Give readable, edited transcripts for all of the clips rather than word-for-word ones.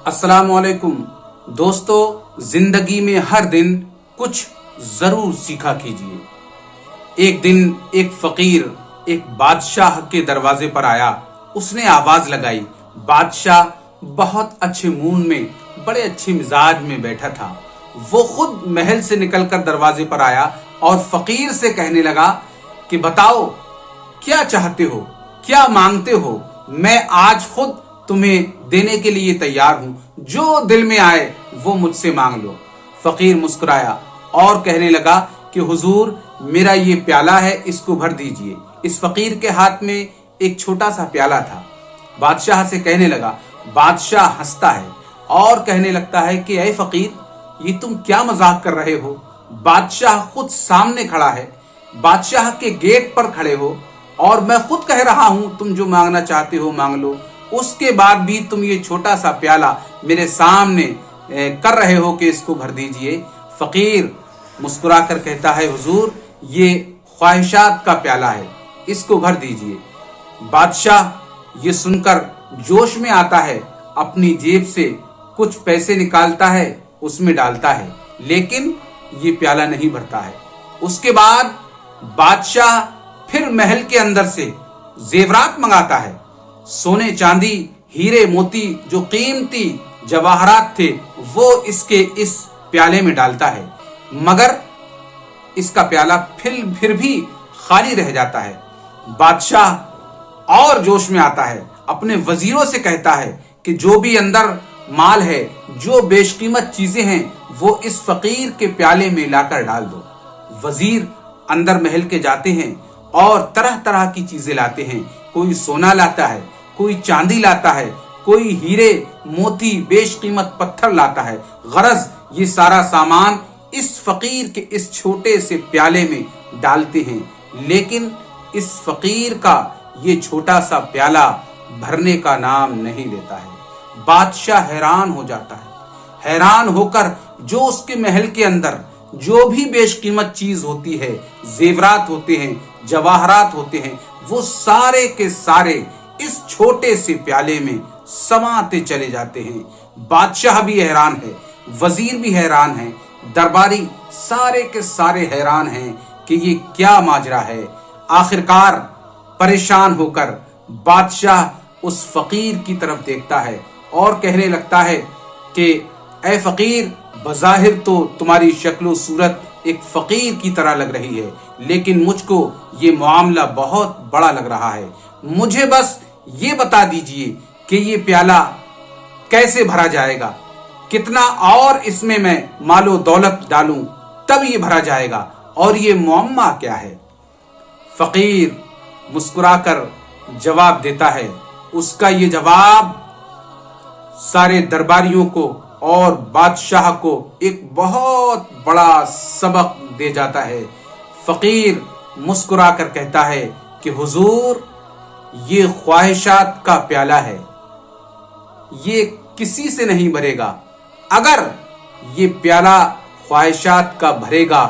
अस्सलाम वालेकुम दोस्तों, जिंदगी में हर दिन कुछ जरूर सीखा कीजिए। एक दिन एक फकीर एक बादशाह के दरवाजे पर आया। उसने आवाज लगाई। बादशाह बहुत अच्छे मूड में, बड़े अच्छे मिजाज में बैठा था। वो खुद महल से निकलकर दरवाजे पर आया और फकीर से कहने लगा कि बताओ क्या चाहते हो, क्या मांगते हो, मैं आज खुद तुम्हें देने के लिए तैयार हूं। जो दिल में आए वो मुझसे मांग लो। फकीर मुस्कुराया और कहने लगा कि हुजूर, मेरा ये प्याला है, इसको भर दीजिए। इस फकीर के हाथ में एक छोटा सा प्याला था। बादशाह से कहने लगा। बादशाह हंसता है और कहने लगता है कि ऐ फकीर, ये तुम क्या मजाक कर रहे हो? बादशाह खुद सामने खड़ा है, बादशाह के गेट पर खड़े हो और मैं खुद कह रहा हूं तुम जो मांगना चाहते हो मांग लो। उसके बाद भी तुम ये छोटा सा प्याला मेरे सामने कर रहे हो कि इसको भर दीजिए। फकीर मुस्कुराकर कहता है, हुजूर, ये ख्वाहिशात का प्याला है, इसको भर दीजिए। बादशाह ये सुनकर जोश में आता है, अपनी जेब से कुछ पैसे निकालता है, उसमें डालता है, लेकिन ये प्याला नहीं भरता है। उसके बाद बादशाह फिर महल के अंदर से जेवरात मंगाता है। सोने चांदी हीरे मोती जो कीमती जवाहरात थे वो इसके इस प्याले में डालता है, मगर इसका प्याला फिर भी खाली रह जाता है। बादशाह और जोश में आता है, अपने वजीरों से कहता है कि जो भी अंदर माल है, जो बेशकीमत चीजें हैं, वो इस फकीर के प्याले में लाकर डाल दो। वजीर अंदर महल के जाते हैं और तरह तरह की चीजें लाते हैं। कोई सोना लाता है, कोई चांदी लाता है, कोई हीरे मोती बेशकीमत पत्थर लाता है। गरज ये सारा सामान इस फकीर के इस छोटे से प्याले में डालते हैं, लेकिन इस फकीर का ये छोटा सा प्याला भरने का नाम नहीं लेता है। बादशाह हैरान हो जाता है। हैरान होकर जो उसके महल के अंदर जो भी बेशकीमत चीज होती है, जेवरात होते हैं, जवाहरात होते हैं, वो सारे के सारे इस छोटे से प्याले में समाते चले जाते हैं। बादशाह भी हैरान है, वजीर भी हैरान है, दरबारी सारे के सारे हैरान हैं कि ये क्या माजरा है। आखिरकार परेशान होकर बादशाह उस फकीर की तरफ देखता है और कहने लगता है कि ऐ फकीर, बज़ाहिर तो तुम्हारी शक्ल सूरत एक फकीर की तरह लग रही है, लेकिन मुझको ये मामला बहुत बड़ा लग रहा है। मुझे बस ये बता दीजिए कि ये प्याला कैसे भरा जाएगा, कितना और इसमें मैं मालो दौलत डालूं तब ये भरा जाएगा, और ये मुअम्मा क्या है? फकीर मुस्कुराकर जवाब देता है। उसका ये जवाब सारे दरबारियों को और बादशाह को एक बहुत बड़ा सबक दे जाता है। फकीर मुस्कुराकर कहता है कि हुजूर, ये ख्वाहिशात का प्याला है, ये किसी से नहीं भरेगा। अगर ये प्याला ख्वाहिशात का भरेगा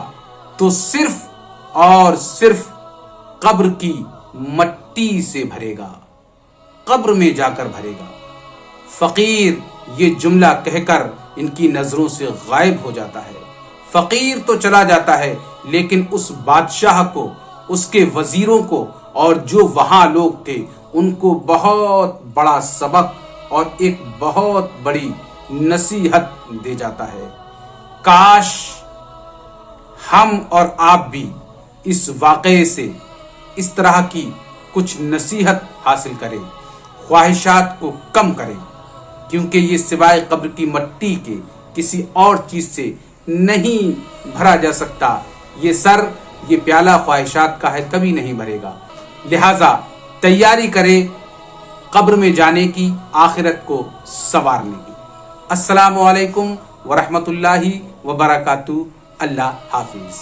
तो सिर्फ और सिर्फ कब्र की मट्टी से भरेगा, कब्र में जाकर भरेगा। फकीर ये जुमला कहकर इनकी नजरों से गायब हो जाता है। फकीर तो चला जाता है, लेकिन उस बादशाह को, उसके वजीरों को और जो वहां लोग थे उनको बहुत बड़ा सबक और एक बहुत बड़ी नसीहत दे जाता है। काश हम और आप भी इस वाक़े से इस तरह की कुछ नसीहत हासिल करें, ख्वाहिशात को कम करें, क्योंकि ये सिवाय कब्र की मट्टी के किसी और चीज से नहीं भरा जा सकता। ये सर, ये प्याला ख्वाहिशात का है, कभी नहीं भरेगा। लिहाजा तैयारी करें कब्र में जाने की, आखिरत को संवारने की। अस्सलामु अलैकुम व रहमतुल्लाहि व बरकातुहू। अल्लाह हाफिज।